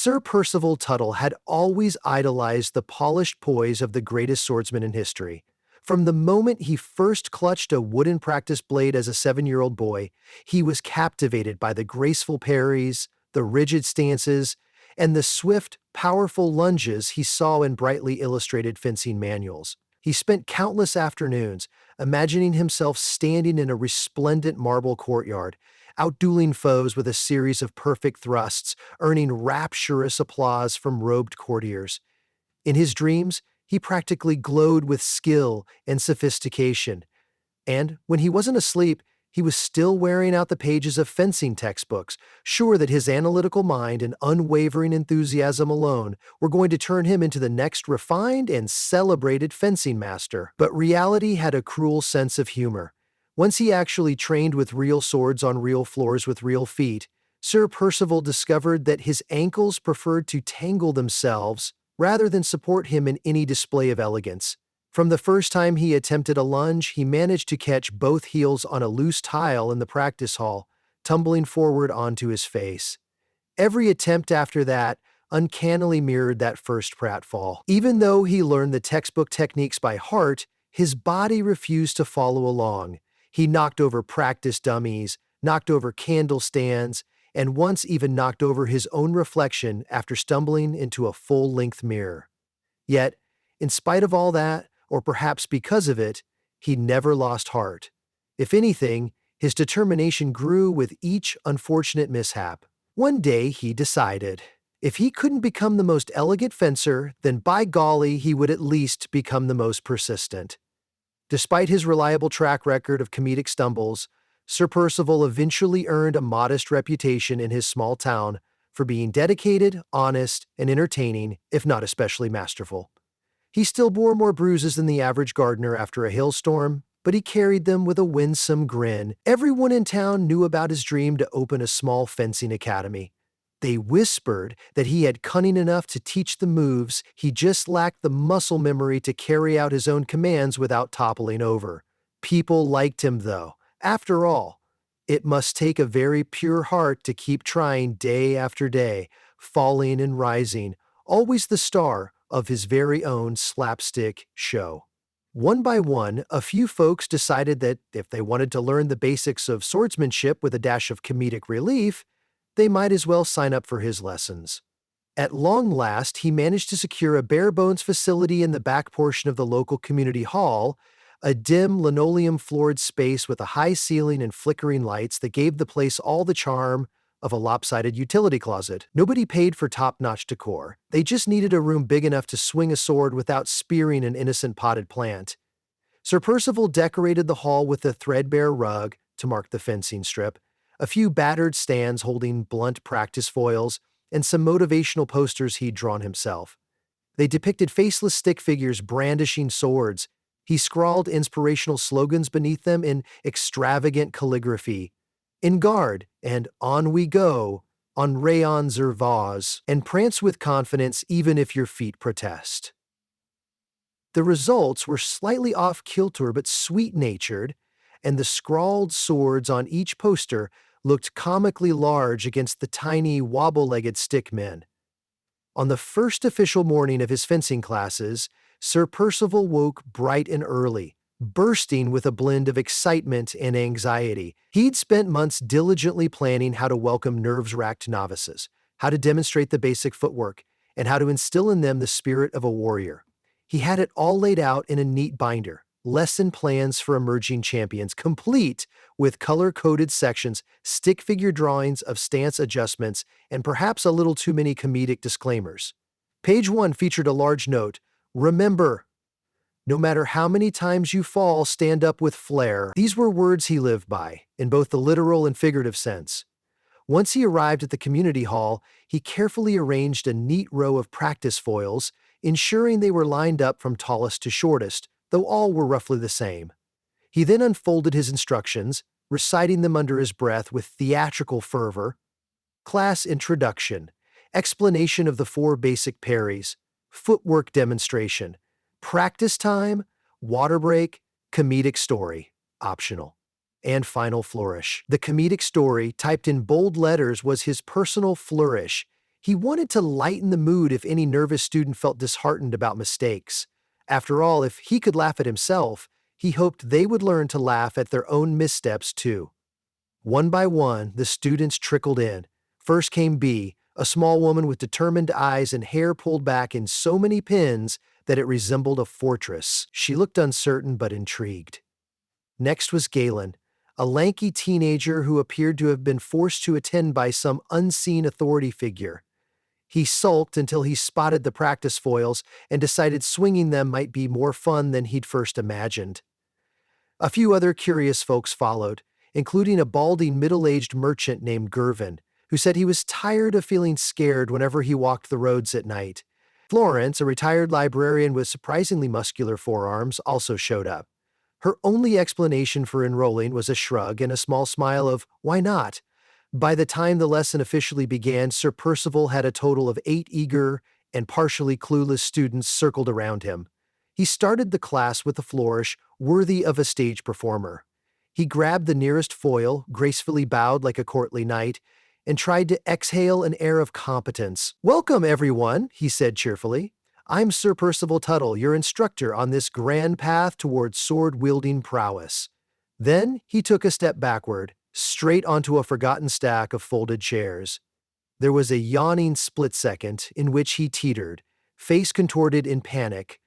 Sir Percival Tuttle had always idolized the polished poise of the greatest swordsman in history. From the moment he first clutched a wooden practice blade as a 7-year-old boy, he was captivated by the graceful parries, the rigid stances, and the swift, powerful lunges he saw in brightly illustrated fencing manuals. He spent countless afternoons imagining himself standing in a resplendent marble courtyard, outdueling foes with a series of perfect thrusts, earning rapturous applause from robed courtiers. In his dreams, he practically glowed with skill and sophistication. And when he wasn't asleep, he was still wearing out the pages of fencing textbooks, sure that his analytical mind and unwavering enthusiasm alone were going to turn him into the next refined and celebrated fencing master. But reality had a cruel sense of humor. Once he actually trained with real swords on real floors with real feet, Sir Percival discovered that his ankles preferred to tangle themselves rather than support him in any display of elegance. From the first time he attempted a lunge, he managed to catch both heels on a loose tile in the practice hall, tumbling forward onto his face. Every attempt after that uncannily mirrored that first pratfall. Even though he learned the textbook techniques by heart, his body refused to follow along. He knocked over practice dummies, knocked over candle stands, and once even knocked over his own reflection after stumbling into a full-length mirror. Yet, in spite of all that, or perhaps because of it, he never lost heart. If anything, his determination grew with each unfortunate mishap. One day he decided, if he couldn't become the most elegant fencer, then by golly he would at least become the most persistent. Despite his reliable track record of comedic stumbles, Sir Percival eventually earned a modest reputation in his small town for being dedicated, honest, and entertaining, if not especially masterful. He still bore more bruises than the average gardener after a hailstorm, but he carried them with a winsome grin. Everyone in town knew about his dream to open a small fencing academy. They whispered that he had cunning enough to teach the moves, he just lacked the muscle memory to carry out his own commands without toppling over. People liked him, though. After all, it must take a very pure heart to keep trying day after day, falling and rising, always the star of his very own slapstick show. One by one, a few folks decided that if they wanted to learn the basics of swordsmanship with a dash of comedic relief, they might as well sign up for his lessons. At long last, he managed to secure a bare-bones facility in the back portion of the local community hall, a dim, linoleum-floored space with a high ceiling and flickering lights that gave the place all the charm of a lopsided utility closet. Nobody paid for top-notch decor. They just needed a room big enough to swing a sword without spearing an innocent potted plant. Sir Percival decorated the hall with a threadbare rug to mark the fencing strip, a few battered stands holding blunt practice foils, and some motivational posters he'd drawn himself. They depicted faceless stick figures brandishing swords. He scrawled inspirational slogans beneath them in extravagant calligraphy. In guard, and on we go, on rayon zur vase, and prance with confidence even if your feet protest. The results were slightly off-kilter but sweet-natured, and the scrawled swords on each poster looked comically large against the tiny, wobble-legged stick men. On the first official morning of his fencing classes, Sir Percival woke bright and early, bursting with a blend of excitement and anxiety. He'd spent months diligently planning how to welcome nerves-racked novices, how to demonstrate the basic footwork, and how to instill in them the spirit of a warrior. He had it all laid out in a neat binder, lesson plans for emerging champions, complete with color-coded sections, stick figure drawings of stance adjustments, and perhaps a little too many comedic disclaimers. Page 1 featured a large note, "Remember, no matter how many times you fall, stand up with flair." These were words he lived by, in both the literal and figurative sense. Once he arrived at the community hall, he carefully arranged a neat row of practice foils, ensuring they were lined up from tallest to shortest, though all were roughly the same. He then unfolded his instructions, reciting them under his breath with theatrical fervor. Class introduction, explanation of the 4 basic parries, footwork demonstration, practice time, water break, comedic story, optional, and final flourish. The comedic story, typed in bold letters, was his personal flourish. He wanted to lighten the mood if any nervous student felt disheartened about mistakes. After all, if he could laugh at himself, he hoped they would learn to laugh at their own missteps too. One by one, the students trickled in. First came B, a small woman with determined eyes and hair pulled back in so many pins that it resembled a fortress. She looked uncertain but intrigued. Next was Galen, a lanky teenager who appeared to have been forced to attend by some unseen authority figure. He sulked until he spotted the practice foils and decided swinging them might be more fun than he'd first imagined. A few other curious folks followed, including a balding middle-aged merchant named Gervin, who said he was tired of feeling scared whenever he walked the roads at night. Florence, a retired librarian with surprisingly muscular forearms, also showed up. Her only explanation for enrolling was a shrug and a small smile of, "Why not?" By the time the lesson officially began, Sir Percival had a total of 8 eager and partially clueless students circled around him. He started the class with a flourish worthy of a stage performer. He grabbed the nearest foil, gracefully bowed like a courtly knight, and tried to exhale an air of competence. "Welcome, everyone," he said cheerfully. "I'm Sir Percival Tuttle, your instructor on this grand path towards sword-wielding prowess." Then he took a step backward, straight onto a forgotten stack of folded chairs. There was a yawning split second in which he teetered, face contorted in panic.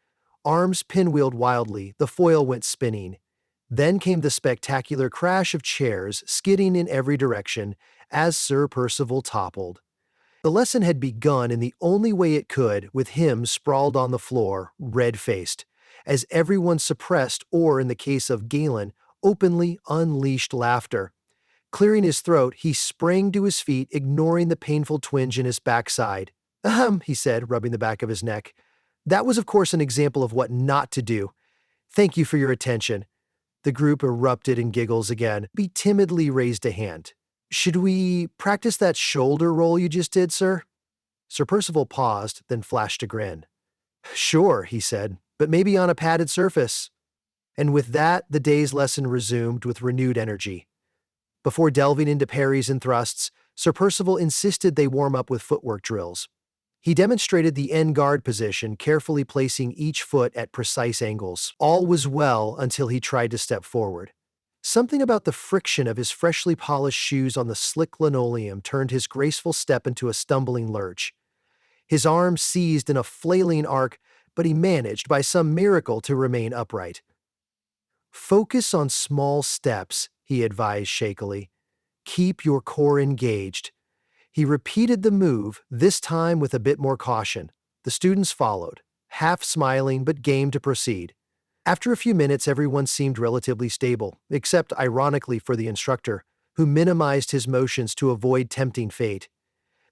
Arms pinwheeled wildly, the foil went spinning. Then came the spectacular crash of chairs skidding in every direction as Sir Percival toppled. The lesson had begun in the only way it could, with him sprawled on the floor, red-faced, as everyone suppressed or, in the case of Galen, openly unleashed laughter. Clearing his throat, he sprang to his feet, ignoring the painful twinge in his backside. He said, rubbing the back of his neck. "That was, of course, an example of what not to do. Thank you for your attention." The group erupted in giggles again. B timidly raised a hand. "Should we practice that shoulder roll you just did, sir?" Sir Percival paused, then flashed a grin. "Sure," he said, "but maybe on a padded surface." And with that, the day's lesson resumed with renewed energy. Before delving into parries and thrusts, Sir Percival insisted they warm up with footwork drills. He demonstrated the end guard position, carefully placing each foot at precise angles. All was well until he tried to step forward. Something about the friction of his freshly polished shoes on the slick linoleum turned his graceful step into a stumbling lurch. His arms seized in a flailing arc, but he managed, by some miracle, to remain upright. "Focus on small steps," he advised shakily. "Keep your core engaged." He repeated the move, this time with a bit more caution. The students followed, half smiling but game to proceed. After a few minutes, everyone seemed relatively stable, except ironically for the instructor, who minimized his motions to avoid tempting fate.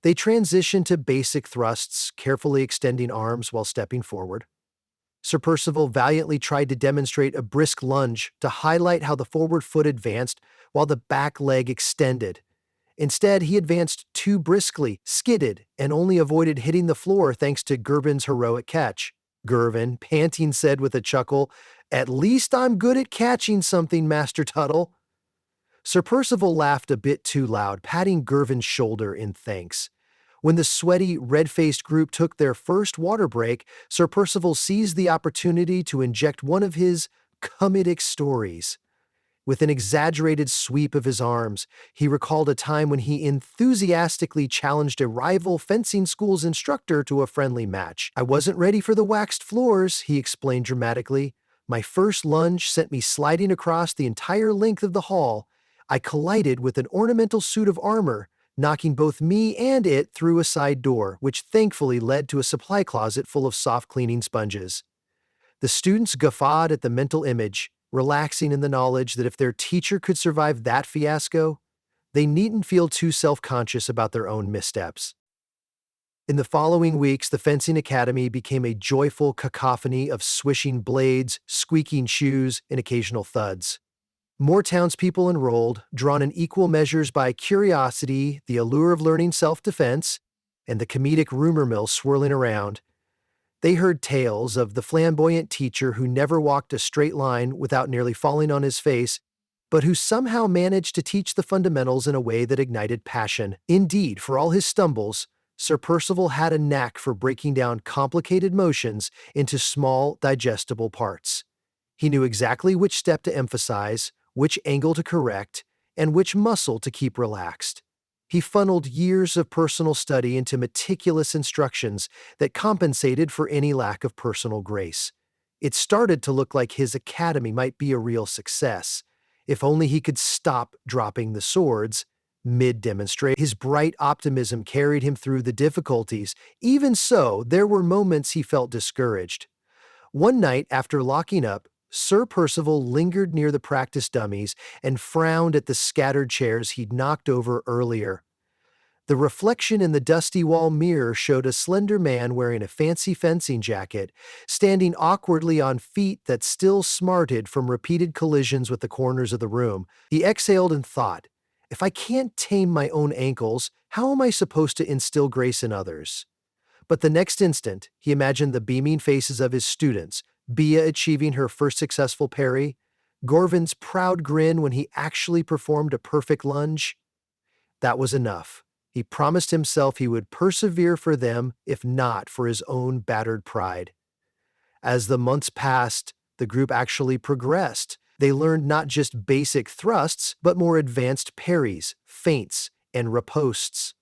They transitioned to basic thrusts, carefully extending arms while stepping forward. Sir Percival valiantly tried to demonstrate a brisk lunge to highlight how the forward foot advanced while the back leg extended. Instead, he advanced too briskly, skidded, and only avoided hitting the floor thanks to Gervin's heroic catch. Gervin, panting, said with a chuckle, "At least I'm good at catching something, Master Tuttle." Sir Percival laughed a bit too loud, patting Gervin's shoulder in thanks. When the sweaty, red-faced group took their first water break, Sir Percival seized the opportunity to inject one of his comedic stories. With an exaggerated sweep of his arms, he recalled a time when he enthusiastically challenged a rival fencing school's instructor to a friendly match. "I wasn't ready for the waxed floors," he explained dramatically. "My first lunge sent me sliding across the entire length of the hall. I collided with an ornamental suit of armor, knocking both me and it through a side door, which thankfully led to a supply closet full of soft cleaning sponges." The students guffawed at the mental image, relaxing in the knowledge that if their teacher could survive that fiasco, they needn't feel too self-conscious about their own missteps. In the following weeks, the fencing academy became a joyful cacophony of swishing blades, squeaking shoes, and occasional thuds. More townspeople enrolled, drawn in equal measures by curiosity, the allure of learning self-defense, and the comedic rumor mill swirling around. They heard tales of the flamboyant teacher who never walked a straight line without nearly falling on his face, but who somehow managed to teach the fundamentals in a way that ignited passion. Indeed, for all his stumbles, Sir Percival had a knack for breaking down complicated motions into small, digestible parts. He knew exactly which step to emphasize, which angle to correct, and which muscle to keep relaxed. He funneled years of personal study into meticulous instructions that compensated for any lack of personal grace. It started to look like his academy might be a real success, if only he could stop dropping the swords mid-demonstration. His bright optimism carried him through the difficulties. Even so, there were moments he felt discouraged. One night, after locking up, Sir Percival lingered near the practice dummies and frowned at the scattered chairs he'd knocked over earlier. The reflection in the dusty wall mirror showed a slender man wearing a fancy fencing jacket, standing awkwardly on feet that still smarted from repeated collisions with the corners of the room. He exhaled and thought, if I can't tame my own ankles, how am I supposed to instill grace in others? But the next instant, he imagined the beaming faces of his students, Bia achieving her first successful parry, Gorvin's proud grin when he actually performed a perfect lunge. That was enough. He promised himself he would persevere for them, if not for his own battered pride. As the months passed, the group actually progressed. They learned not just basic thrusts, but more advanced parries, feints, and ripostes.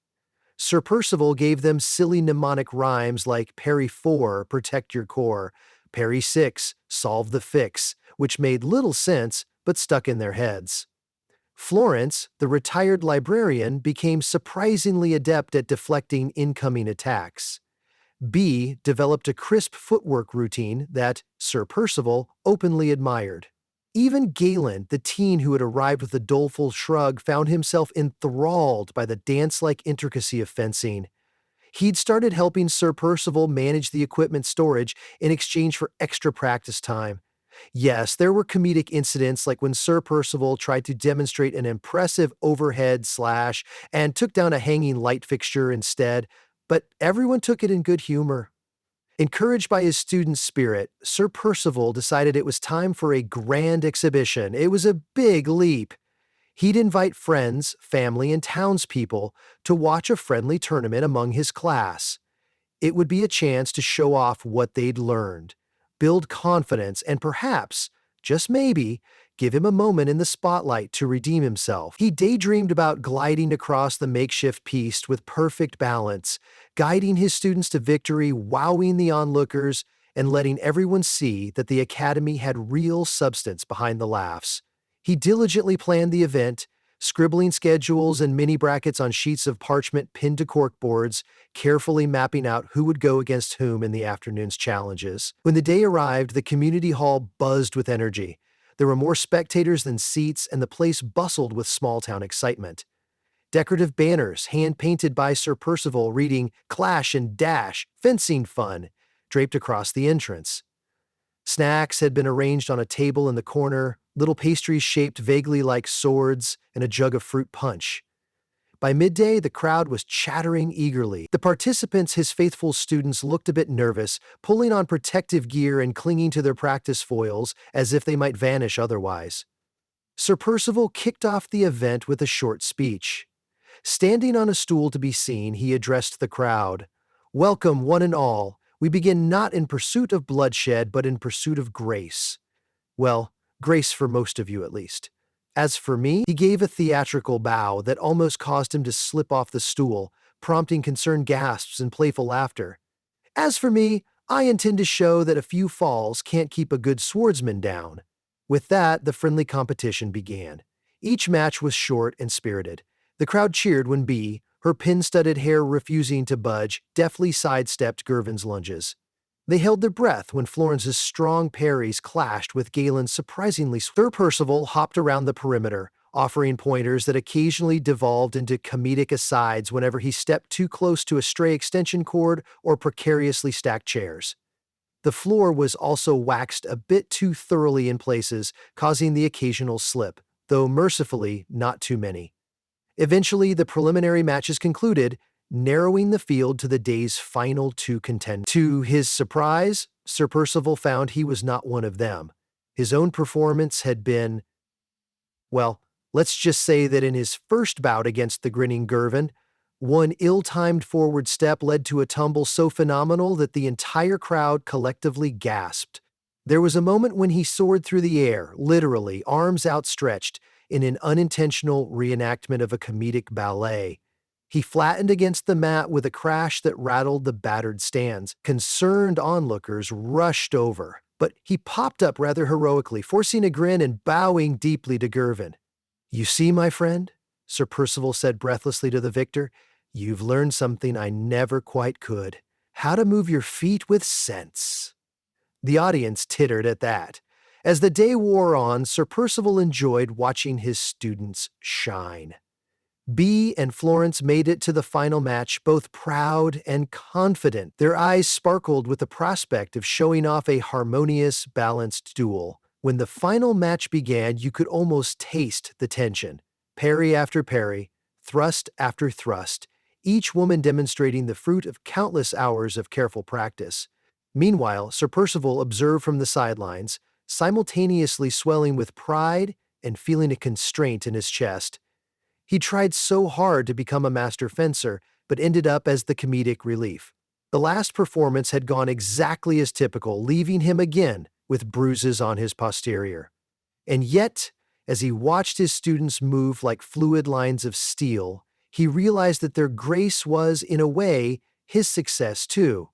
Sir Percival gave them silly mnemonic rhymes like parry 4, protect your core, parry 6, solve the fix, which made little sense but stuck in their heads. Florence, the retired librarian, became surprisingly adept at deflecting incoming attacks. B developed a crisp footwork routine that Sir Percival openly admired. Even Galen, the teen who had arrived with a doleful shrug, found himself enthralled by the dance-like intricacy of fencing. He'd started helping Sir Percival manage the equipment storage in exchange for extra practice time. Yes, there were comedic incidents like when Sir Percival tried to demonstrate an impressive overhead slash and took down a hanging light fixture instead, but everyone took it in good humor. Encouraged by his student spirit, Sir Percival decided it was time for a grand exhibition. It was a big leap. He'd invite friends, family, and townspeople to watch a friendly tournament among his class. It would be a chance to show off what they'd learned, build confidence, and perhaps, just maybe, give him a moment in the spotlight to redeem himself. He daydreamed about gliding across the makeshift piste with perfect balance, guiding his students to victory, wowing the onlookers, and letting everyone see that the academy had real substance behind the laughs. He diligently planned the event, scribbling schedules and mini brackets on sheets of parchment pinned to corkboards, carefully mapping out who would go against whom in the afternoon's challenges. When the day arrived, the community hall buzzed with energy. There were more spectators than seats, and the place bustled with small-town excitement. Decorative banners, hand-painted by Sir Percival, reading "Clash and Dash, Fencing Fun," draped across the entrance. Snacks had been arranged on a table in the corner, little pastries shaped vaguely like swords, and a jug of fruit punch. By midday, the crowd was chattering eagerly. The participants, his faithful students, looked a bit nervous, pulling on protective gear and clinging to their practice foils as if they might vanish otherwise. Sir Percival kicked off the event with a short speech. Standing on a stool to be seen, he addressed the crowd. "Welcome, one and all. We begin not in pursuit of bloodshed, but in pursuit of grace. Well, grace for most of you at least. As for me," he gave a theatrical bow that almost caused him to slip off the stool, prompting concerned gasps and playful laughter. "As for me, I intend to show that a few falls can't keep a good swordsman down." With that, the friendly competition began. Each match was short and spirited. The crowd cheered when Bea, her pin-studded hair refusing to budge, deftly sidestepped Gervin's lunges. They held their breath when Florence's strong parries clashed with Galen's surprisingly Sir Percival hopped around the perimeter, offering pointers that occasionally devolved into comedic asides whenever he stepped too close to a stray extension cord or precariously stacked chairs. The floor was also waxed a bit too thoroughly in places, causing the occasional slip, though mercifully not too many. Eventually, the preliminary matches concluded, narrowing the field to the day's final two contenders. To his surprise, Sir Percival found he was not one of them. His own performance had been, well, let's just say that in his first bout against the grinning Gervin, One ill-timed forward step led to a tumble so phenomenal that the entire crowd collectively gasped. There was a moment when he soared through the air, literally, arms outstretched, in an unintentional reenactment of a comedic ballet. He flattened against the mat with a crash that rattled the battered stands. Concerned onlookers rushed over, but he popped up rather heroically, forcing a grin and bowing deeply to Gervin. "You see, my friend," Sir Percival said breathlessly to the victor, "you've learned something I never quite could. How to move your feet with sense." The audience tittered at that. As the day wore on, Sir Percival enjoyed watching his students shine. Bee and Florence made it to the final match, both proud and confident. Their eyes sparkled with the prospect of showing off a harmonious, balanced duel. When the final match began, you could almost taste the tension. Parry after parry, thrust after thrust, each woman demonstrating the fruit of countless hours of careful practice. Meanwhile, Sir Percival observed from the sidelines, simultaneously swelling with pride and feeling a constraint in his chest. He tried so hard to become a master fencer, but ended up as the comedic relief. The last performance had gone exactly as typical, leaving him again with bruises on his posterior. And yet, as he watched his students move like fluid lines of steel, he realized that their grace was, in a way, his success too.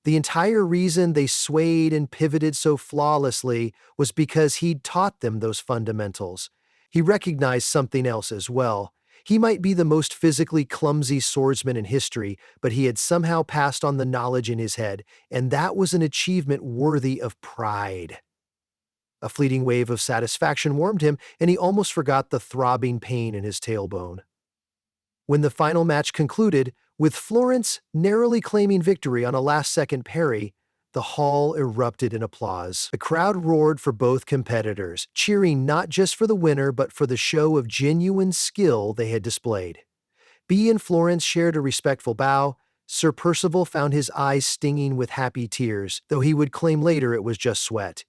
The entire reason they swayed and pivoted so flawlessly was because he'd taught them those fundamentals. He recognized something else as well. He might be the most physically clumsy swordsman in history, but he had somehow passed on the knowledge in his head, and that was an achievement worthy of pride. A fleeting wave of satisfaction warmed him, and he almost forgot the throbbing pain in his tailbone. When the final match concluded, with Florence narrowly claiming victory on a last-second parry, the hall erupted in applause. The crowd roared for both competitors, cheering not just for the winner but for the show of genuine skill they had displayed. Bee and Florence shared a respectful bow. Sir Percival found his eyes stinging with happy tears, though he would claim later it was just sweat.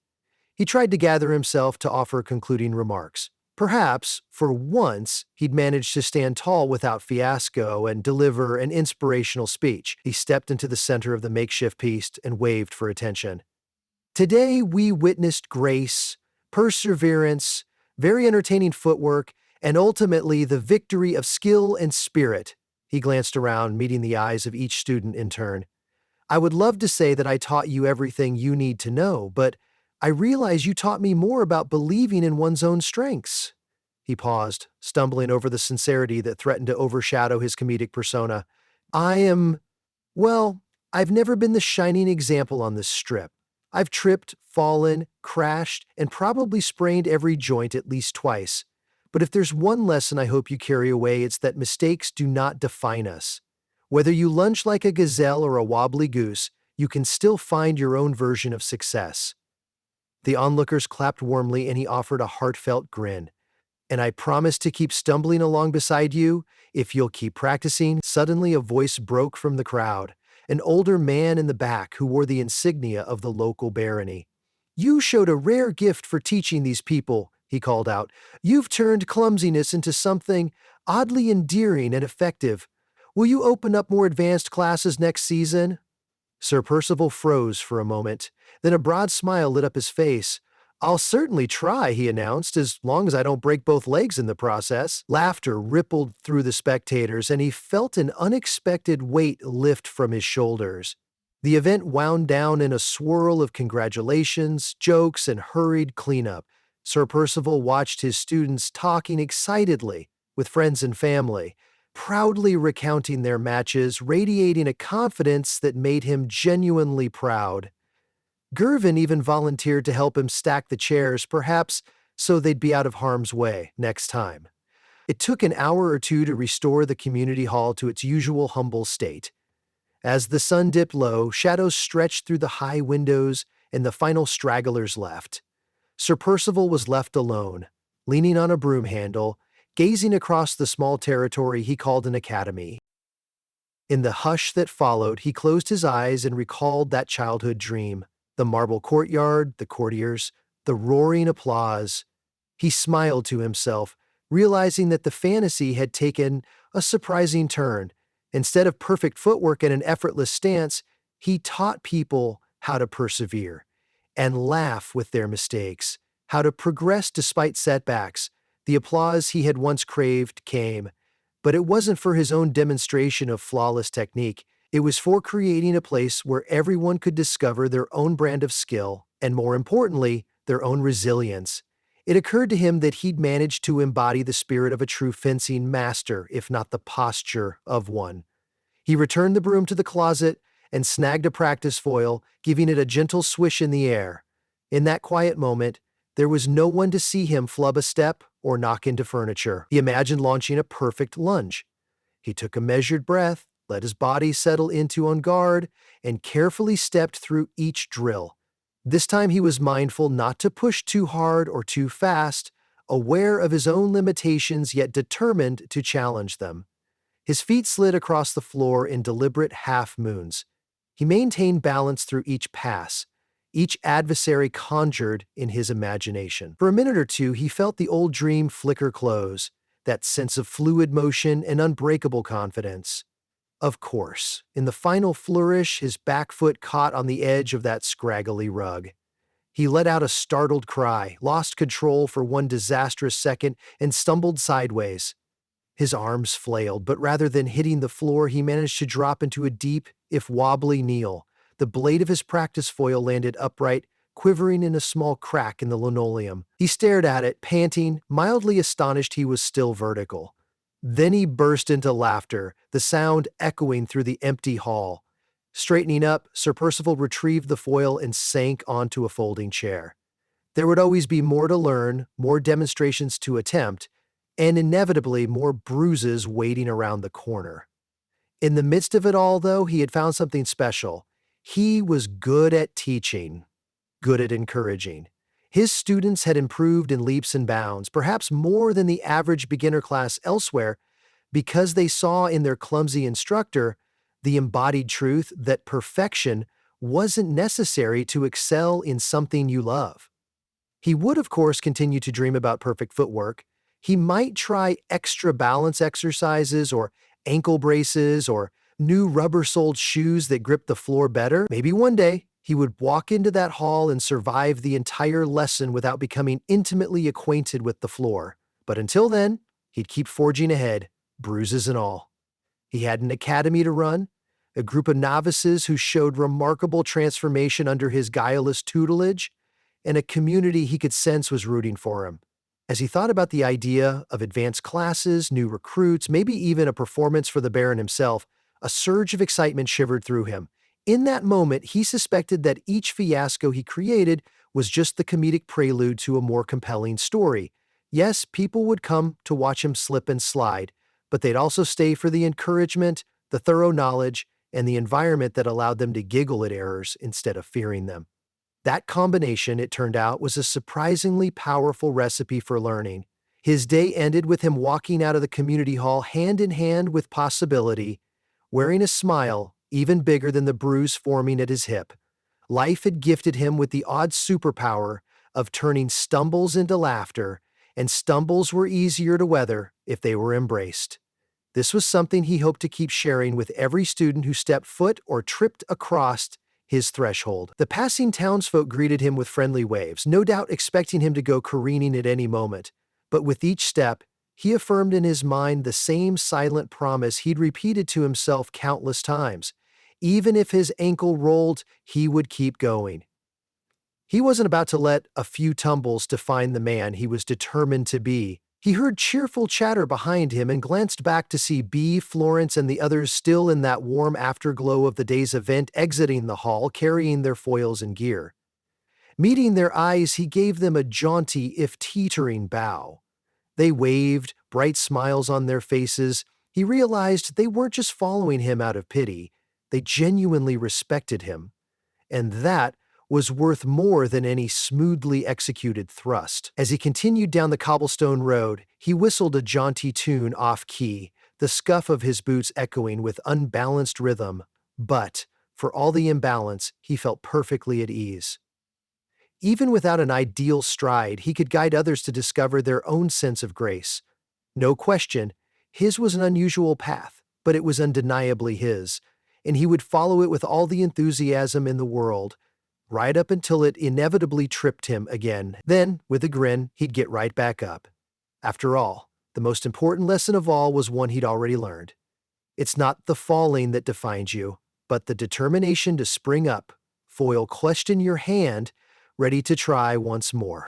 He tried to gather himself to offer concluding remarks. Perhaps, for once, he'd managed to stand tall without fiasco and deliver an inspirational speech. He stepped into the center of the makeshift feast and waved for attention. "Today we witnessed grace, perseverance, very entertaining footwork, and ultimately the victory of skill and spirit." He glanced around, meeting the eyes of each student in turn. "I would love to say that I taught you everything you need to know, but I realize you taught me more about believing in one's own strengths." He paused, stumbling over the sincerity that threatened to overshadow his comedic persona. Well, I've never been the shining example on this strip. I've tripped, fallen, crashed, and probably sprained every joint at least twice. But if there's one lesson I hope you carry away, it's that mistakes do not define us. Whether you lunge like a gazelle or a wobbly goose, you can still find your own version of success." The onlookers clapped warmly, and he offered a heartfelt grin. "And I promise to keep stumbling along beside you if you'll keep practicing." Suddenly a voice broke from the crowd, an older man in the back who wore the insignia of the local barony. "You showed a rare gift for teaching these people," he called out. "You've turned clumsiness into something oddly endearing and effective. Will you open up more advanced classes next season?" Sir Percival froze for a moment. Then a broad smile lit up his face. "I'll certainly try," he announced, "as long as I don't break both legs in the process." Laughter rippled through the spectators, and he felt an unexpected weight lift from his shoulders. The event wound down in a swirl of congratulations, jokes, and hurried cleanup. Sir Percival watched his students talking excitedly with friends and family, proudly recounting their matches, radiating a confidence that made him genuinely proud. Gervin even volunteered to help him stack the chairs, perhaps so they'd be out of harm's way next time. It took an hour or two to restore the community hall to its usual humble state. As the sun dipped low, shadows stretched through the high windows, and the final stragglers left. Sir Percival was left alone, leaning on a broom handle, gazing across the small territory he called an academy. In the hush that followed, he closed his eyes and recalled that childhood dream. The marble courtyard, the courtiers, the roaring applause. He smiled to himself, realizing that the fantasy had taken a surprising turn. Instead of perfect footwork and an effortless stance, he taught people how to persevere and laugh with their mistakes, how to progress despite setbacks. The applause he had once craved came, but it wasn't for his own demonstration of flawless technique. It was for creating a place where everyone could discover their own brand of skill and, more importantly, their own resilience. It occurred to him that he'd managed to embody the spirit of a true fencing master, if not the posture of one. He returned the broom to the closet and snagged a practice foil, giving it a gentle swish in the air. In that quiet moment, there was no one to see him flub a step or knock into furniture. He imagined launching a perfect lunge. He took a measured breath, let his body settle into on guard, and carefully stepped through each drill. This time he was mindful not to push too hard or too fast, aware of his own limitations yet determined to challenge them. His feet slid across the floor in deliberate half-moons. He maintained balance through each pass, each adversary conjured in his imagination. For a minute or two, he felt the old dream flicker close, that sense of fluid motion and unbreakable confidence. Of course, in the final flourish, his back foot caught on the edge of that scraggly rug. He let out a startled cry, lost control for one disastrous second, and stumbled sideways. His arms flailed, but rather than hitting the floor, he managed to drop into a deep, if wobbly, kneel. The blade of his practice foil landed upright, quivering in a small crack in the linoleum. He stared at it, panting, mildly astonished he was still vertical. Then he burst into laughter, the sound echoing through the empty hall. Straightening up, Sir Percival retrieved the foil and sank onto a folding chair. There would always be more to learn, more demonstrations to attempt, and inevitably more bruises waiting around the corner. In the midst of it all, though, he had found something special. He was good at teaching, good at encouraging. His students had improved in leaps and bounds, perhaps more than the average beginner class elsewhere, because they saw in their clumsy instructor the embodied truth that perfection wasn't necessary to excel in something you love. He would, of course, continue to dream about perfect footwork. He might try extra balance exercises or ankle braces or new rubber-soled shoes that grip the floor better. Maybe one day he would walk into that hall and survive the entire lesson without becoming intimately acquainted with the floor. But until then, he'd keep forging ahead, bruises and all. He had an academy to run, a group of novices who showed remarkable transformation under his guileless tutelage, and a community he could sense was rooting for him. As he thought about the idea of advanced classes, new recruits, maybe even a performance for the Baron himself, a surge of excitement shivered through him. In that moment, he suspected that each fiasco he created was just the comedic prelude to a more compelling story. Yes, people would come to watch him slip and slide, but they'd also stay for the encouragement, the thorough knowledge, and the environment that allowed them to giggle at errors instead of fearing them. That combination, it turned out, was a surprisingly powerful recipe for learning. His day ended with him walking out of the community hall hand in hand with possibility, wearing a smile even bigger than the bruise forming at his hip. Life had gifted him with the odd superpower of turning stumbles into laughter, and stumbles were easier to weather if they were embraced. This was something he hoped to keep sharing with every student who stepped foot or tripped across his threshold. The passing townsfolk greeted him with friendly waves, no doubt expecting him to go careening at any moment. But with each step, he affirmed in his mind the same silent promise he'd repeated to himself countless times. Even if his ankle rolled, he would keep going. He wasn't about to let a few tumbles define the man he was determined to be. He heard cheerful chatter behind him and glanced back to see Bee, Florence, and the others still in that warm afterglow of the day's event exiting the hall carrying their foils and gear. Meeting their eyes, he gave them a jaunty, if teetering, bow. They waved, bright smiles on their faces. He realized they weren't just following him out of pity. They genuinely respected him. And that was worth more than any smoothly executed thrust. As he continued down the cobblestone road, he whistled a jaunty tune off-key, the scuff of his boots echoing with unbalanced rhythm. But, for all the imbalance, he felt perfectly at ease. Even without an ideal stride, he could guide others to discover their own sense of grace. No question, his was an unusual path, but it was undeniably his, and he would follow it with all the enthusiasm in the world, right up until it inevitably tripped him again. Then, with a grin, he'd get right back up. After all, the most important lesson of all was one he'd already learned. It's not the falling that defines you, but the determination to spring up, foil clutched in your hand, ready to try once more.